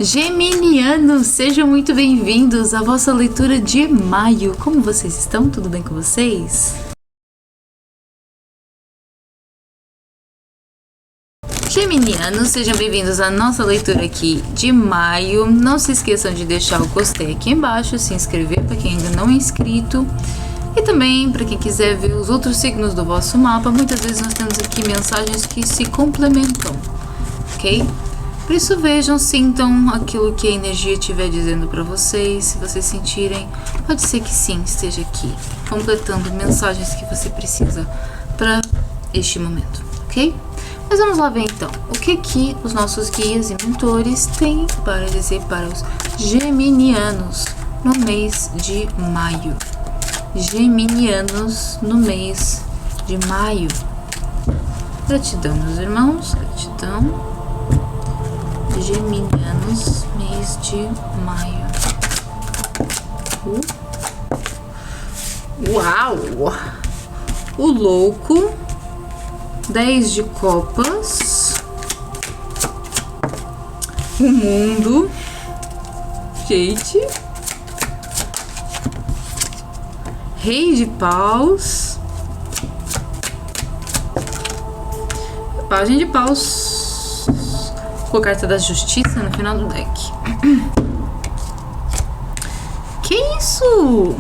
Geminianos, sejam muito bem-vindos à vossa leitura de maio. Como vocês estão? Tudo bem com vocês? Geminianos, sejam bem-vindos à nossa leitura aqui de maio. Não se esqueçam de deixar o gostei aqui embaixo, se inscrever para quem ainda não é inscrito. E também, para quem quiser ver os outros signos do vosso mapa, muitas vezes nós temos aqui mensagens que se complementam, ok? Por isso vejam, sintam aquilo que a energia estiver dizendo para vocês. Se vocês sentirem, pode ser que sim, esteja aqui, completando mensagens que você precisa para este momento, ok? Mas vamos lá ver então, o que os nossos guias e mentores têm para dizer para os geminianos no mês de maio. Geminianos no mês de maio. Gratidão, meus irmãos, gratidão. Geminianos, mês de maio. Uau! O louco, 10 de copas, o mundo, gente, rei de paus, página de paus, com a carta da justiça no final do deck. Que isso?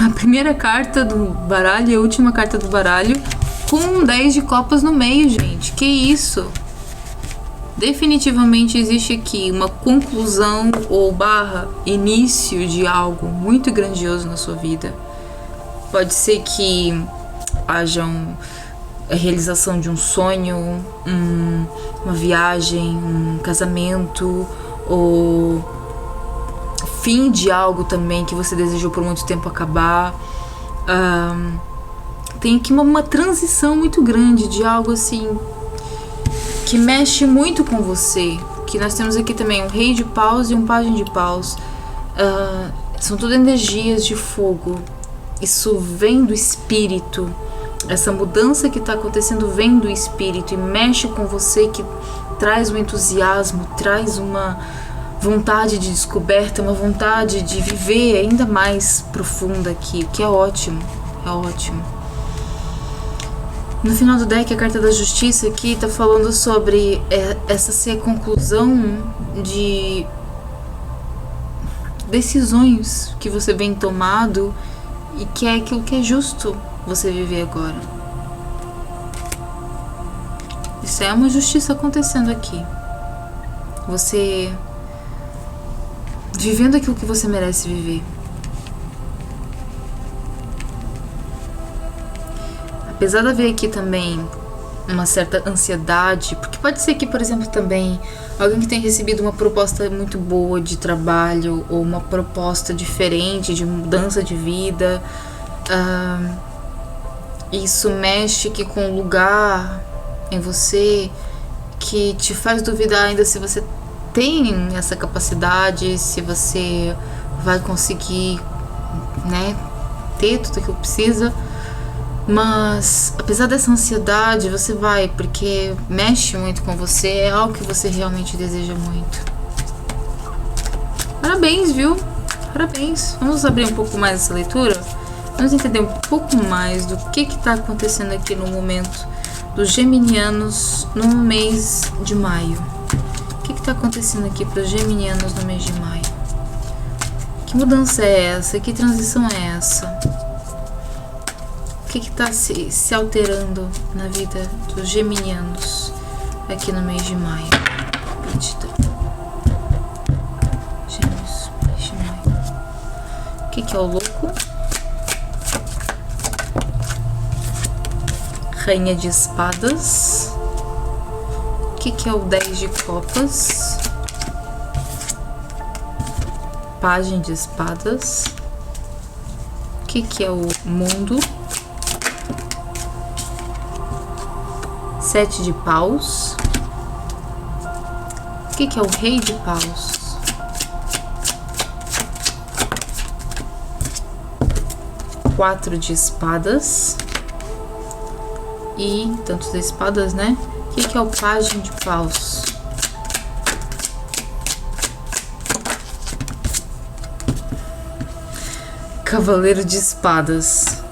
A primeira carta do baralho e a última carta do baralho com um 10 de copas no meio, gente. Que isso? Definitivamente existe aqui uma conclusão ou barra início de algo muito grandioso na sua vida. Pode ser que haja a realização de um sonho, uma viagem, um casamento, ou fim de algo também que você desejou por muito tempo acabar. Tem aqui uma transição muito grande de algo assim que mexe muito com você. Que nós temos aqui também um rei de paus e um pajem de paus. São tudo energias de fogo. Isso vem do espírito. Essa mudança que está acontecendo vem do espírito e mexe com você, que traz um entusiasmo, traz uma vontade de descoberta, uma vontade de viver ainda mais profunda aqui, que é ótimo, é ótimo. No final do deck, a carta da justiça aqui está falando sobre essa ser a conclusão de decisões que você vem tomado e que é aquilo que é justo você viver agora. Isso é uma justiça acontecendo aqui. Você vivendo aquilo que você merece viver. Apesar de haver aqui também uma certa ansiedade, porque pode ser que, por exemplo, também alguém que tenha recebido uma proposta muito boa de trabalho ou uma proposta diferente de mudança de vida, isso mexe que com um lugar em você que te faz duvidar ainda se você tem essa capacidade, se você vai conseguir, né, ter tudo aquilo que precisa. Mas apesar dessa ansiedade, você vai, porque mexe muito com você, é algo que você realmente deseja muito. Parabéns, viu? Parabéns. Vamos abrir um pouco mais essa leitura? Vamos entender um pouco mais do que está acontecendo aqui no momento dos geminianos no mês de maio. O que está acontecendo aqui para os geminianos no mês de maio? Que mudança é essa? Que transição é essa? O que está se alterando na vida dos geminianos aqui no mês de maio? Gêmeos, mês de maio. O que é o louco? Rainha de espadas. O que é o 10 de copas? Pajem de espadas. O que é o mundo? 7 de paus. O que é o rei de paus? 4 de espadas. e tantos de espadas, né? O que é o Pajem de Paus? Cavaleiro de Espadas.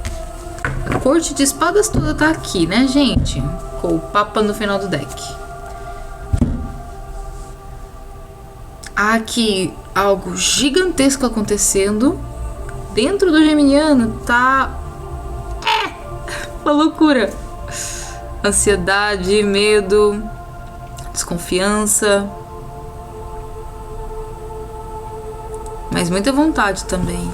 A corte de espadas toda tá aqui, né, gente? Com o Papa no final do deck. Há aqui algo gigantesco acontecendo. Dentro do Geminiano tá... uma loucura. Ansiedade, medo, desconfiança. Mas muita vontade também.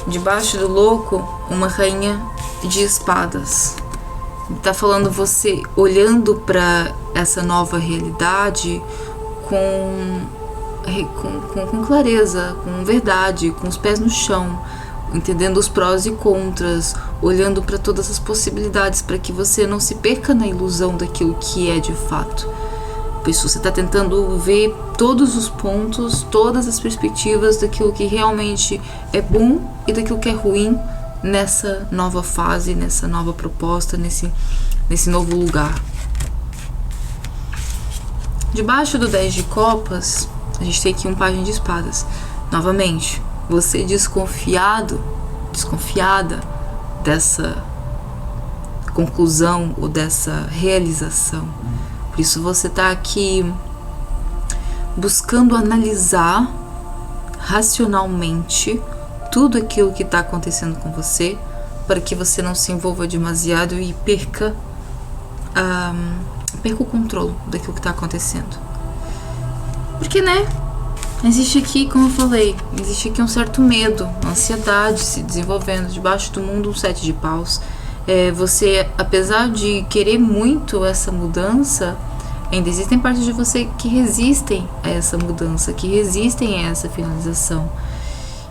Debaixo do louco, uma rainha de espadas. Tá falando você olhando para essa nova realidade com clareza, com verdade, com os pés no chão, entendendo os prós e contras, olhando para todas as possibilidades para que você não se perca na ilusão daquilo que é de fato. Por isso você está tentando ver todos os pontos, todas as perspectivas daquilo que realmente é bom e daquilo que é ruim nessa nova fase, nessa nova proposta, nesse novo lugar. Debaixo do 10 de copas, a gente tem aqui um pajem de espadas. Novamente, você desconfiada dessa conclusão ou dessa realização. Por isso você está aqui buscando analisar racionalmente tudo aquilo que está acontecendo com você, para que você não se envolva demasiado e perca o controle daquilo que está acontecendo. Porque, né? Existe aqui, como eu falei, existe aqui um certo medo, uma ansiedade se desenvolvendo debaixo do mundo, um 7 de paus. Você, apesar de querer muito essa mudança, ainda existem partes de você que resistem a essa mudança, que resistem a essa finalização.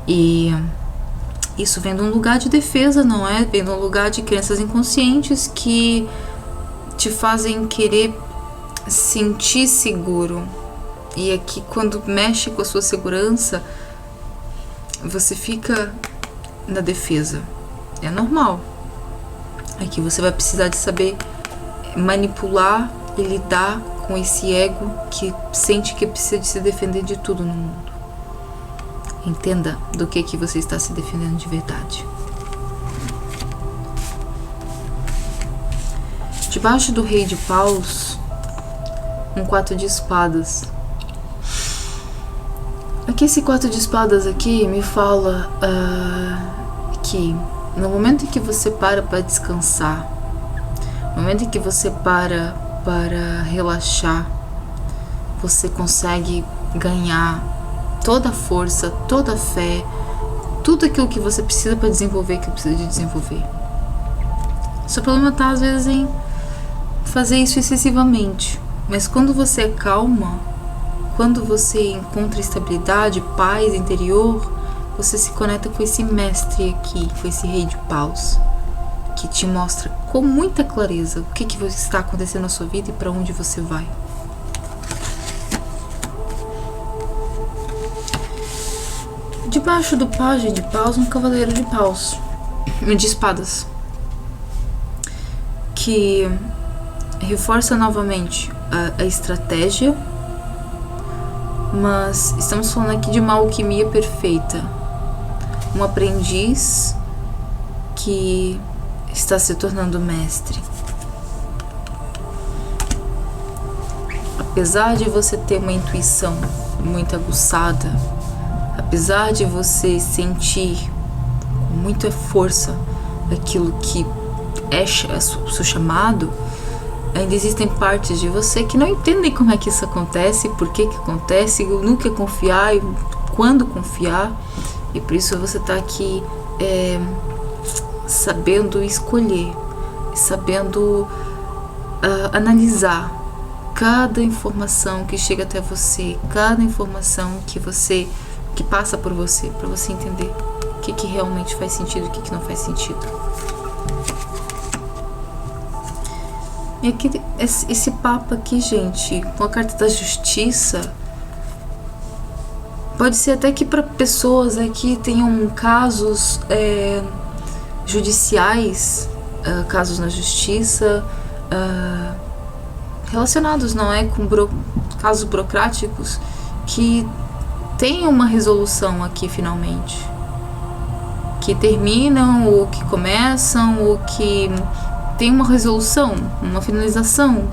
E isso vem de um lugar de defesa, não é? Vem de um lugar de crenças inconscientes que te fazem querer sentir seguro. E aqui, quando mexe com a sua segurança, você fica na defesa. É normal. Aqui você vai precisar de saber manipular e lidar com esse ego que sente que precisa de se defender de tudo no mundo. Entenda do que você está se defendendo de verdade. Debaixo do rei de paus, um 4 de espadas. Aqui esse 4 de espadas aqui me fala que no momento em que você para descansar, no momento em que você para relaxar, você consegue ganhar toda a força, toda a fé, tudo aquilo que você precisa para desenvolver, que precisa de desenvolver. Seu problema está às vezes em fazer isso excessivamente, mas quando você acalma, quando você encontra estabilidade, paz interior, você se conecta com esse mestre aqui, com esse rei de paus, que te mostra com muita clareza o que está acontecendo na sua vida e para onde você vai. Debaixo do pajem de paus, um cavaleiro de paus, de espadas, que reforça novamente a estratégia, mas estamos falando aqui de uma alquimia perfeita, um aprendiz que está se tornando mestre. Apesar de você ter uma intuição muito aguçada, apesar de você sentir com muita força aquilo que é o seu chamado, ainda existem partes de você que não entendem como é que isso acontece, por que acontece, nunca confiar e quando confiar. E por isso você está aqui sabendo escolher, sabendo analisar cada informação que chega até você, cada informação que passa por você, para você entender o que realmente faz sentido e o que não faz sentido. E aqui, esse papo aqui, gente, com a carta da justiça, pode ser até que para pessoas aqui tenham casos judiciais casos na justiça, relacionados, não é, com casos burocráticos que tem uma resolução aqui finalmente, que terminam ou que começam ou que tem uma resolução, uma finalização.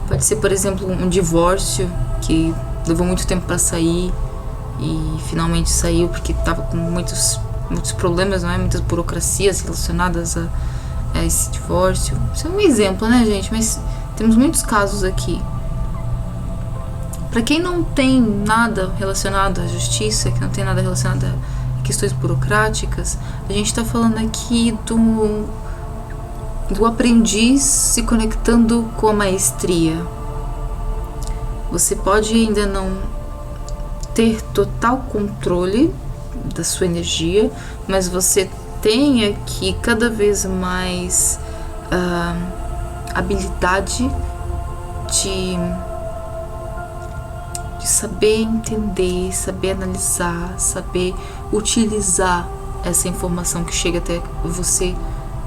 Pode ser, por exemplo, um divórcio que levou muito tempo para sair e finalmente saiu porque estava com muitos problemas, não é? Muitas burocracias relacionadas a esse divórcio. Isso é um exemplo, né, gente? Mas temos muitos casos aqui. Para quem não tem nada relacionado à justiça, que não tem nada relacionado a questões burocráticas, a gente está falando aqui do aprendiz se conectando com a maestria. Você pode ainda não ter total controle da sua energia, mas você tem aqui cada vez mais habilidade de saber entender, saber analisar, saber utilizar essa informação que chega até você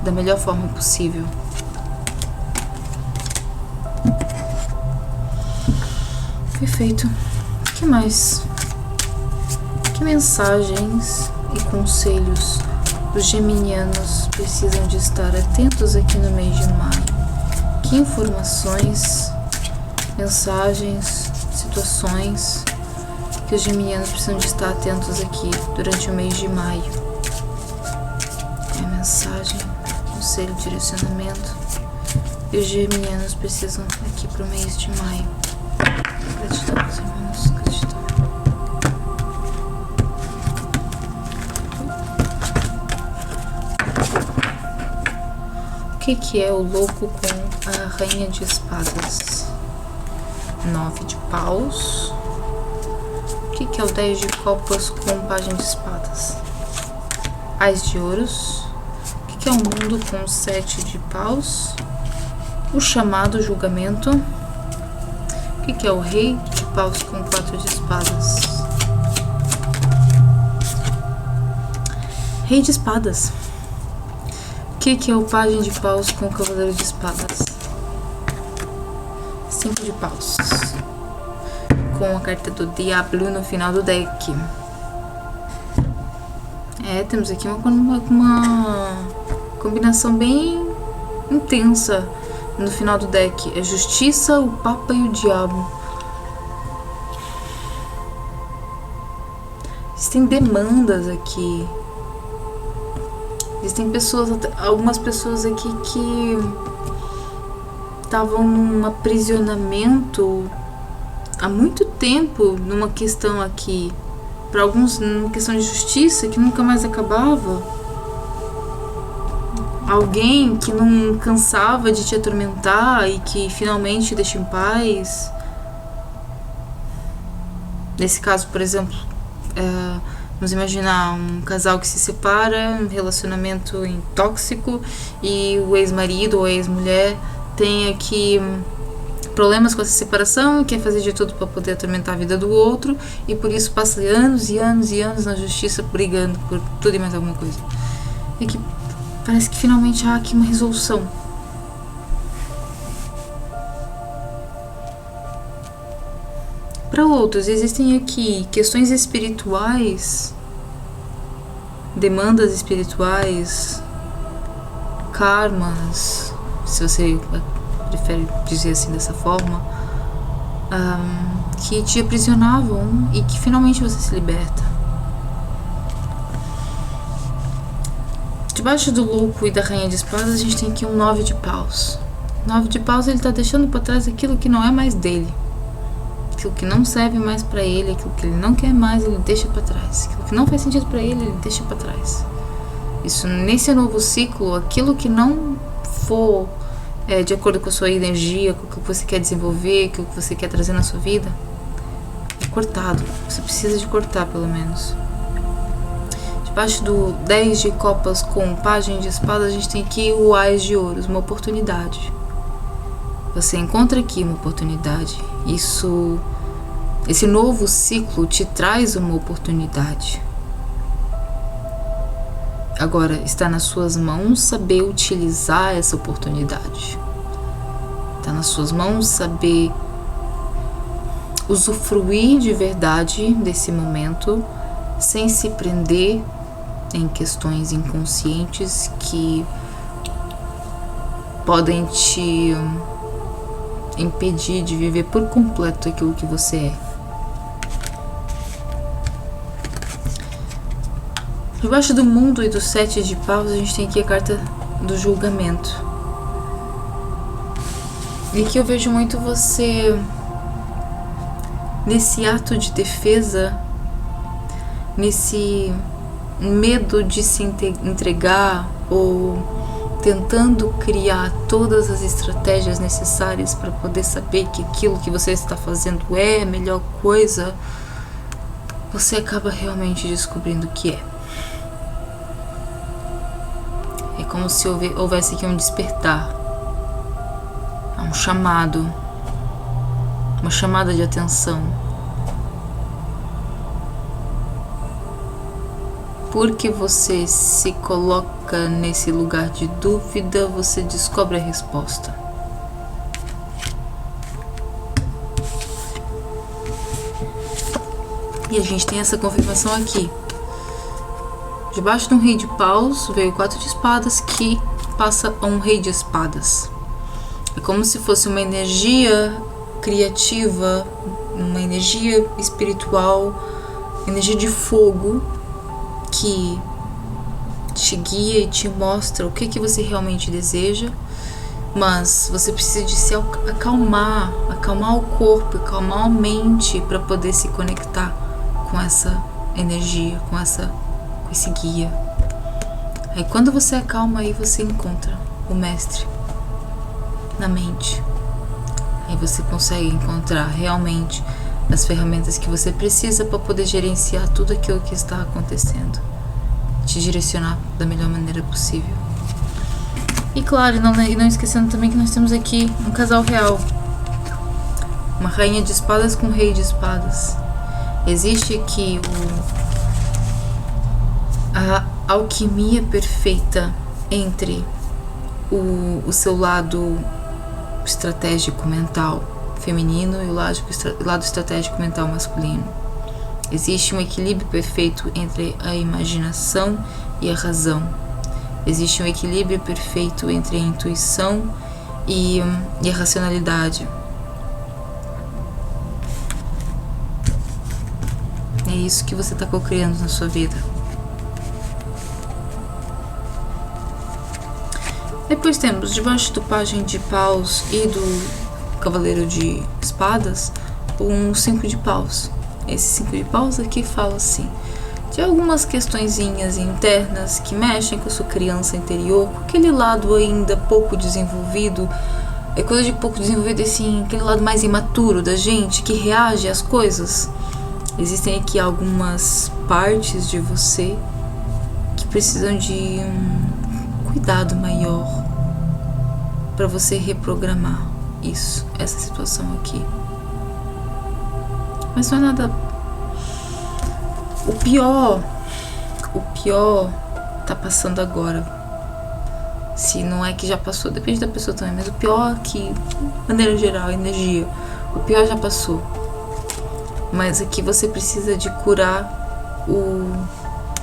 da melhor forma possível. Perfeito. O que mais? Que mensagens e conselhos os geminianos precisam de estar atentos aqui no mês de maio? Que informações, mensagens, situações que os geminianos precisam de estar atentos aqui durante o mês de maio? É mensagem, conselho, direcionamento e os geminianos precisam aqui para o mês de maio. Gratidão, meus irmãos, gratidão. O que é o louco com a rainha de espadas? 9 de paus. O que é o 10 de copas com pajem de espadas? Ás de ouros. O que é o mundo com 7 de paus? O chamado julgamento. O que é o rei de paus com 4 de espadas? Rei de espadas. O que é o pajem de paus com o cavaleiro de espadas? 5 de paus. Com a carta do Diablo no final do deck. Temos aqui uma combinação bem intensa no final do deck. A justiça, o papa e o diabo. Existem demandas aqui. Existem algumas pessoas aqui que estavam num aprisionamento há muito tempo numa questão aqui. Para alguns, numa questão de justiça que nunca mais acabava. Alguém que não cansava de te atormentar e que finalmente te deixa em paz. Nesse caso, por exemplo, vamos imaginar um casal que se separa, um relacionamento tóxico, e o ex-marido ou a ex-mulher tem aqui problemas com essa separação e quer fazer de tudo para poder atormentar a vida do outro, e por isso passa anos e anos e anos na justiça brigando por tudo e mais alguma coisa. E que parece que finalmente há aqui uma resolução. Para outros, existem aqui questões espirituais, demandas espirituais, karmas, se você prefere dizer assim dessa forma, que te aprisionavam e que finalmente você se liberta. Debaixo do louco e da rainha de espadas, a gente tem aqui um 9 de paus. 9 de paus, ele está deixando para trás aquilo que não é mais dele. Aquilo que não serve mais para ele, aquilo que ele não quer mais, ele deixa para trás. Aquilo que não faz sentido para ele, ele deixa para trás. Isso, nesse novo ciclo, aquilo que não for de acordo com a sua energia, com o que você quer desenvolver, com o que você quer trazer na sua vida, é cortado. Você precisa de cortar, pelo menos. Debaixo do 10 de copas com pajem de espadas, a gente tem aqui o Ás de ouros, uma oportunidade. Você encontra aqui uma oportunidade. Esse novo ciclo te traz uma oportunidade. Agora está nas suas mãos saber utilizar essa oportunidade. Está nas suas mãos saber usufruir de verdade desse momento, sem se prender em questões inconscientes que podem te impedir de viver por completo aquilo que você é. Debaixo do mundo e do 7 de paus, a gente tem aqui a carta do julgamento. E aqui eu vejo muito você nesse ato de defesa, nesse medo de se entregar ou tentando criar todas as estratégias necessárias para poder saber que aquilo que você está fazendo é a melhor coisa, você acaba realmente descobrindo o que é. É como se houvesse aqui um despertar, um chamado, uma chamada de atenção. Porque você se coloca nesse lugar de dúvida, você descobre a resposta. E a gente tem essa confirmação aqui. Debaixo de um rei de paus veio 4 de espadas que passa a um rei de espadas. É como se fosse uma energia criativa, uma energia espiritual, energia de fogo que te guia e te mostra o que você realmente deseja, mas você precisa de se acalmar o corpo, acalmar a mente para poder se conectar com essa energia, com esse guia. Aí quando você acalma, aí você encontra o mestre na mente. Aí você consegue encontrar realmente as ferramentas que você precisa para poder gerenciar tudo aquilo que está acontecendo, te direcionar da melhor maneira possível. E claro, não esquecendo também que nós temos aqui um casal real, uma rainha de espadas com um rei de espadas. Existe aqui a alquimia perfeita entre o seu lado estratégico mental feminino e o lado estratégico mental masculino. Existe um equilíbrio perfeito entre a imaginação e a razão. Existe um equilíbrio perfeito entre a intuição e a racionalidade. É isso que você está co-criando na sua vida. Depois temos, debaixo do pajem de paus e do cavaleiro de espadas, um 5 de paus. Esse 5 de paus aqui fala assim, de algumas questõezinhas internas que mexem com a sua criança interior, com aquele lado ainda pouco desenvolvido. É coisa de pouco desenvolvido, assim, aquele lado mais imaturo da gente, que reage às coisas. Existem aqui algumas partes de você que precisam de um cuidado maior para você reprogramar essa situação aqui. Mas não é nada. O pior tá passando agora. Se não é que já passou, depende da pessoa também, mas o pior aqui, de maneira geral, a energia, o pior já passou. Mas aqui você precisa de curar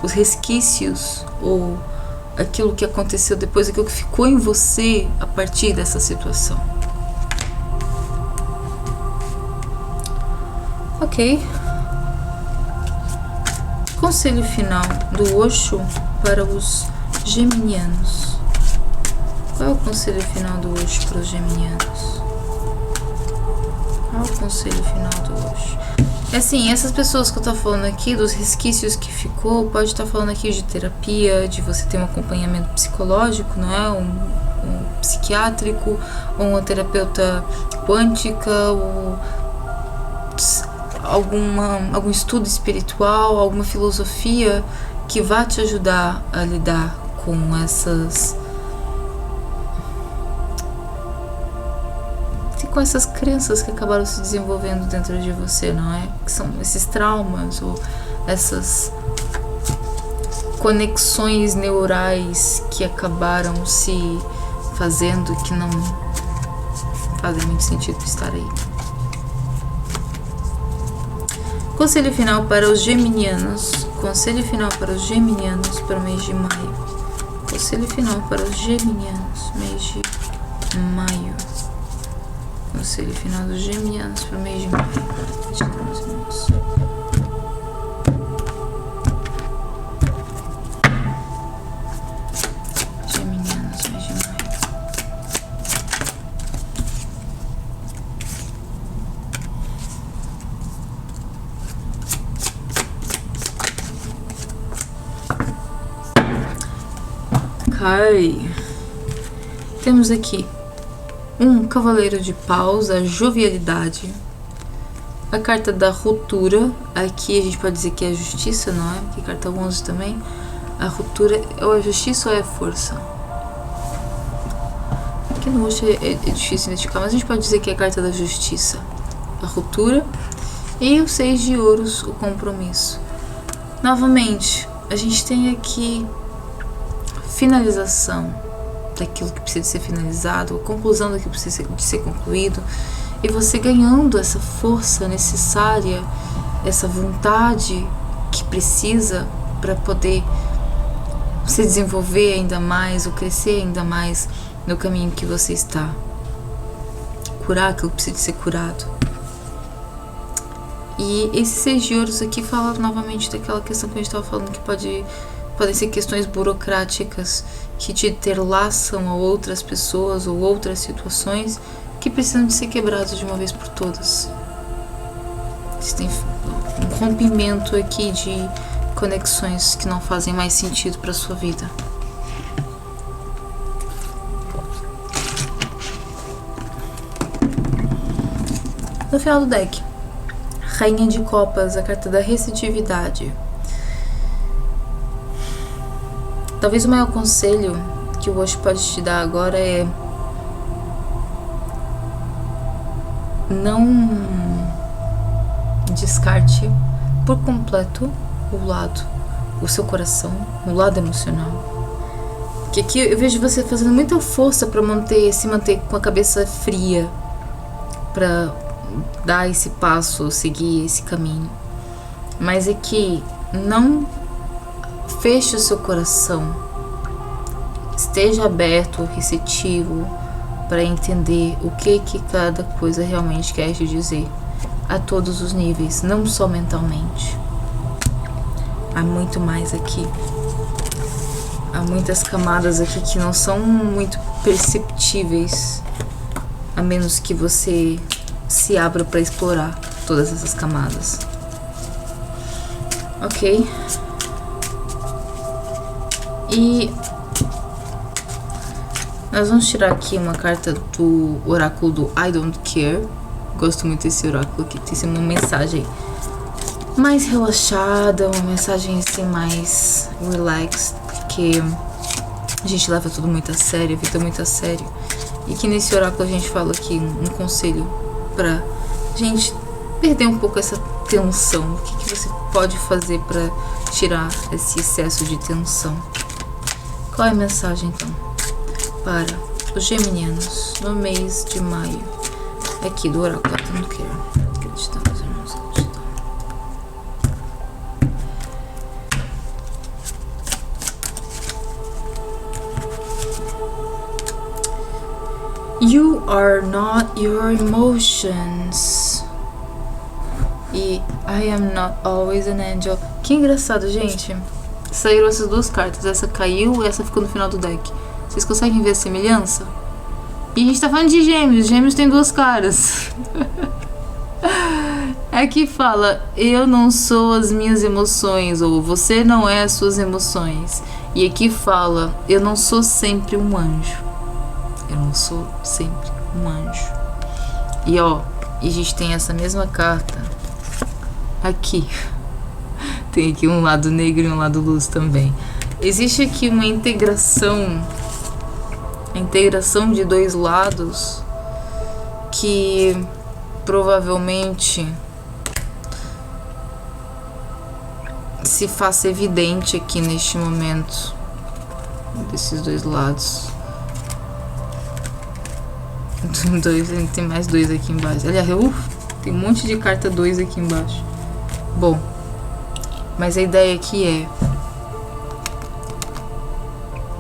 os resquícios ou aquilo que aconteceu depois, aquilo que ficou em você a partir dessa situação. Ok. Conselho final do Osho para os geminianos. Qual é o conselho final do Osho para os geminianos? Qual é o conselho final do Osho? É assim, essas pessoas que eu tô falando aqui, dos resquícios que ficou, pode estar falando aqui de terapia, de você ter um acompanhamento psicológico, não é? Um psiquiátrico, ou uma terapeuta quântica, ou algum estudo espiritual, alguma filosofia que vá te ajudar a lidar com essas crenças que acabaram se desenvolvendo dentro de você, não é? Que são esses traumas ou essas conexões neurais que acabaram se fazendo, que não fazem muito sentido estar aí. Conselho final para os geminianos. Conselho final para os geminianos para o mês de maio. Conselho final para os geminianos, mês de maio. Conselho final dos geminianos para o mês de maio. Geminianos, mês de maio. Cai. Temos aqui um cavaleiro de paus, a jovialidade. A carta da ruptura. Aqui a gente pode dizer que é a justiça, não é? Porque carta 11 também. A ruptura ou é justiça ou é força? Aqui no rosto é difícil identificar, mas a gente pode dizer que é a carta da justiça. A ruptura. E o 6 de ouros, o compromisso. Novamente, a gente tem aqui finalização daquilo que precisa ser finalizado, a conclusão daquilo que precisa de ser concluído, e você ganhando essa força necessária, essa vontade que precisa para poder se desenvolver ainda mais ou crescer ainda mais no caminho que você está. Curar aquilo que precisa de ser curado. E esse 6 de ouros aqui fala novamente daquela questão que a gente estava falando, que podem ser questões burocráticas que te interlaçam a outras pessoas ou outras situações que precisam de ser quebradas de uma vez por todas. Existem um rompimento aqui de conexões que não fazem mais sentido para sua vida. No final do deck, Rainha de Copas, a carta da receptividade. Talvez o maior conselho que o Osho pode te dar agora é não descarte por completo o seu coração, o lado emocional. Porque aqui eu vejo você fazendo muita força para se manter com a cabeça fria, para dar esse passo, seguir esse caminho. Mas é que não feche o seu coração, esteja aberto, receptivo para entender o que cada coisa realmente quer te dizer a todos os níveis, não só mentalmente. Há muito mais aqui, há muitas camadas aqui que não são muito perceptíveis, a menos que você se abra para explorar todas essas camadas. Ok? E nós vamos tirar aqui uma carta do oráculo do I Don't Care. Gosto muito desse oráculo aqui, tem uma mensagem mais relaxada, uma mensagem assim mais relaxed, porque a gente leva tudo muito a sério, a vida muito a sério. E que nesse oráculo a gente fala aqui um conselho pra gente perder um pouco essa tensão. O que você pode fazer pra tirar esse excesso de tensão? Qual é a mensagem então para os geminianos no mês de maio aqui do oráculo I Don't Care? Acreditamos, irmãos, acreditamos. You are not your emotions. E I am not always an angel. Que engraçado, gente. Saíram essas duas cartas. Essa caiu e essa ficou no final do deck. Vocês conseguem ver a semelhança? E a gente tá falando de gêmeos. Gêmeos tem duas caras. Aqui fala: eu não sou as minhas emoções. Ou você não é as suas emoções. E aqui fala: eu não sou sempre um anjo. Eu não sou sempre um anjo. E ó, a gente tem essa mesma carta aqui. Tem aqui um lado negro e um lado luz também. Existe aqui uma integração de dois lados que provavelmente se faça evidente aqui neste momento, desses dois lados. Tem mais 2 aqui embaixo. Aliás, tem um monte de carta 2 aqui embaixo. Bom, mas a ideia aqui é: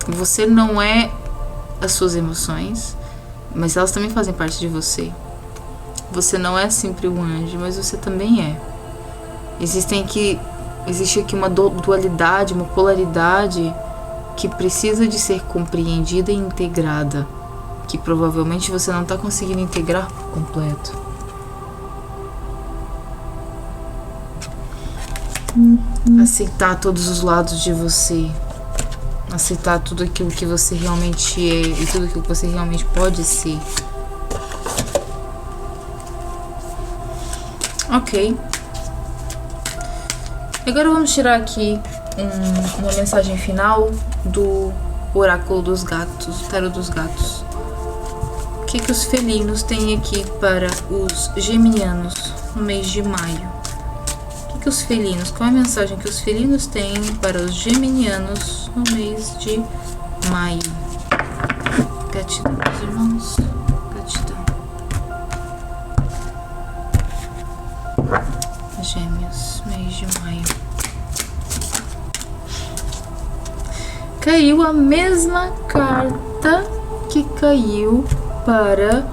você não é as suas emoções, mas elas também fazem parte de você. Você não é sempre um anjo, mas você também é. Existe aqui uma dualidade, uma polaridade que precisa de ser compreendida e integrada, que provavelmente você não está conseguindo integrar por completo. Aceitar todos os lados de você, aceitar tudo aquilo que você realmente é e tudo aquilo que você realmente pode ser. Ok. Agora vamos tirar aqui uma mensagem final do oráculo dos gatos, o tarô dos gatos. O que os felinos têm aqui para os geminianos no mês de maio? Qual é a mensagem que os felinos têm para os geminianos no mês de maio? Gratidão, meus irmãos. Gratidão. Gêmeos, mês de maio. Caiu a mesma carta que caiu para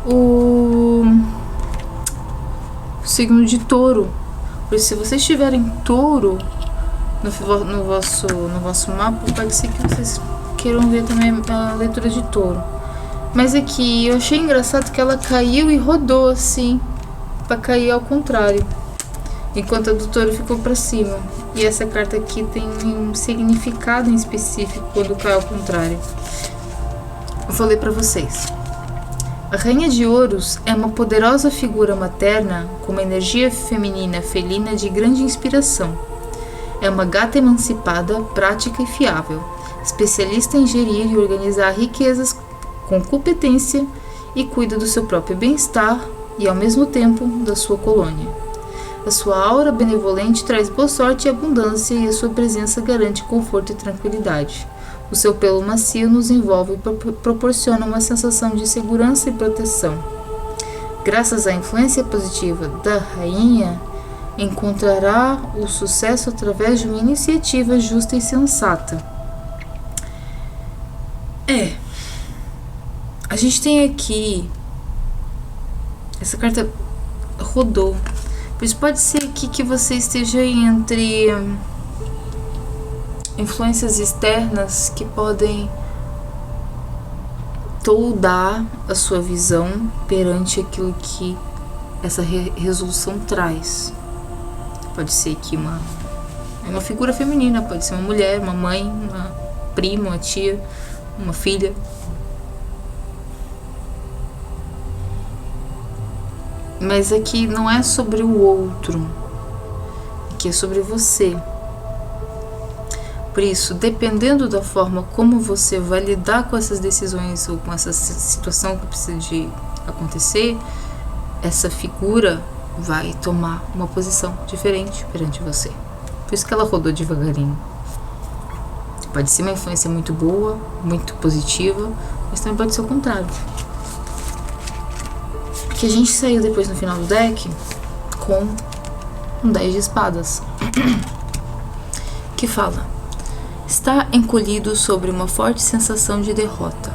o signo de touro. Por isso, se vocês tiverem touro no vosso mapa, pode ser que vocês queiram ver também a leitura de touro. Mas aqui eu achei engraçado que ela caiu e rodou assim, para cair ao contrário, enquanto a do touro ficou para cima. E essa carta aqui tem um significado em específico quando cai ao contrário. Eu vou ler para vocês. A Rainha de Ouros é uma poderosa figura materna com uma energia feminina felina de grande inspiração. É uma gata emancipada, prática e fiável, especialista em gerir e organizar riquezas com competência e cuida do seu próprio bem-estar e, ao mesmo tempo, da sua colônia. A sua aura benevolente traz boa sorte e abundância e a sua presença garante conforto e tranquilidade. O seu pelo macio nos envolve e proporciona uma sensação de segurança e proteção. Graças à influência positiva da rainha, encontrará o sucesso através de uma iniciativa justa e sensata. A gente tem aqui... Essa carta rodou. Por isso pode ser aqui que você esteja entre... influências externas que podem toldar a sua visão perante aquilo que essa resolução traz. Pode ser que uma figura feminina, pode ser uma mulher, uma mãe, uma prima, uma tia, uma filha. Mas aqui não é sobre o outro, aqui é sobre você. Por isso, dependendo da forma como você vai lidar com essas decisões ou com essa situação que precisa de acontecer, essa figura vai tomar uma posição diferente perante você. Por isso que ela rodou devagarinho. Pode ser uma influência muito boa, muito positiva, mas também pode ser o contrário. Porque a gente saiu depois no final do deck com um 10 de espadas, que fala: está encolhido sobre uma forte sensação de derrota.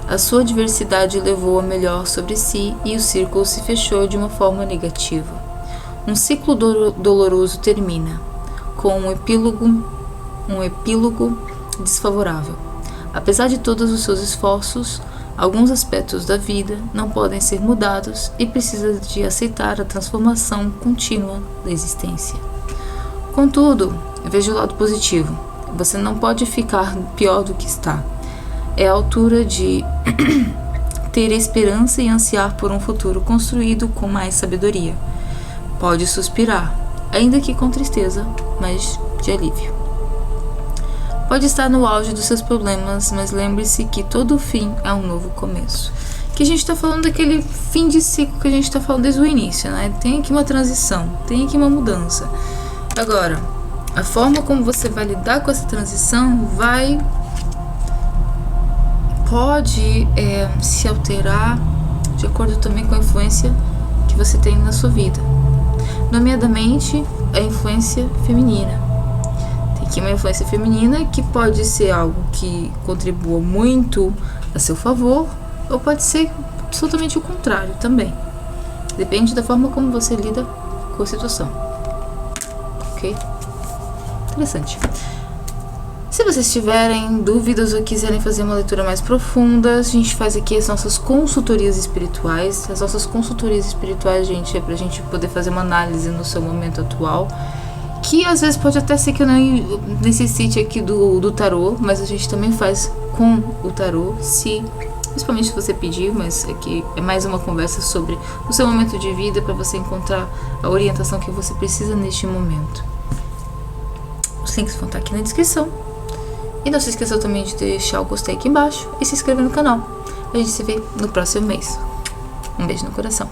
A sua adversidade levou a melhor sobre si e o círculo se fechou de uma forma negativa. Um ciclo doloroso termina, com um epílogo desfavorável. Apesar de todos os seus esforços, alguns aspectos da vida não podem ser mudados e precisa de aceitar a transformação contínua da existência. Contudo, veja o lado positivo. Você não pode ficar pior do que está. É a altura de ter esperança e ansiar por um futuro construído com mais sabedoria. Pode suspirar, ainda que com tristeza, mas de alívio. Pode estar no auge dos seus problemas, mas lembre-se que todo fim é um novo começo. Que a gente está falando daquele fim de ciclo que a gente está falando desde o início, né? Tem aqui uma transição, tem aqui uma mudança. Agora, A forma como você vai lidar com essa transição pode se alterar de acordo também com a influência que você tem na sua vida, nomeadamente a influência feminina. Tem aqui uma influência feminina que pode ser algo que contribua muito a seu favor, ou pode ser absolutamente o contrário também. Depende da forma como você lida com a situação. Ok? Interessante. Se vocês tiverem dúvidas ou quiserem fazer uma leitura mais profunda, a gente faz aqui as nossas consultorias espirituais. As nossas consultorias espirituais, gente, é pra gente poder fazer uma análise no seu momento atual, que às vezes pode até ser que eu não necessite aqui do tarô, mas a gente também faz com o tarô, principalmente se você pedir, mas aqui é mais uma conversa sobre o seu momento de vida, para você encontrar a orientação que você precisa neste momento. Os links vão estar aqui na descrição. E não se esqueça também de deixar o gostei aqui embaixo e se inscrever no canal. A gente se vê no próximo mês. Um beijo no coração.